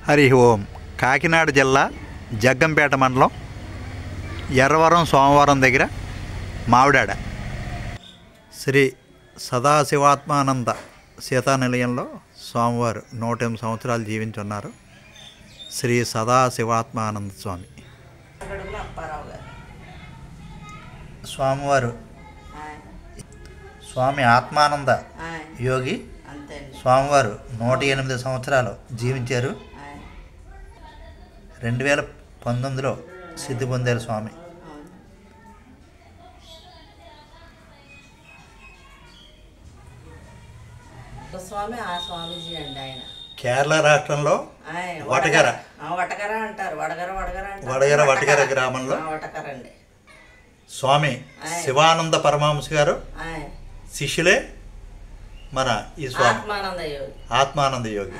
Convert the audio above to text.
హరి ఓం. కాకినాడ జిల్లా జగ్గంపేట మండలం ఎర్రవరం సోమవారం దగ్గర మావిడాడ శ్రీ సదాశివాత్మానంద సీతానిలయంలో స్వామివారు 108 సంవత్సరాలు జీవించున్నారు. శ్రీ సదాశివాత్మానంద స్వామి. స్వామివారు స్వామి ఆత్మానంద యోగి స్వామివారు 108 సంవత్సరాలు జీవించారు. 2019లో సిద్ధి పొందారు స్వామి. స్వామి ఆ స్వామీజీ అండి. ఆయన కేరళ రాష్ట్రంలో వటగర అంటారు. వటగర గ్రామంలో అండి స్వామి శివానంద పరమహంస గారు శిష్యులే మన ఈ స్వామి ఆత్మానంద యోగి. ఆత్మానంద యోగి.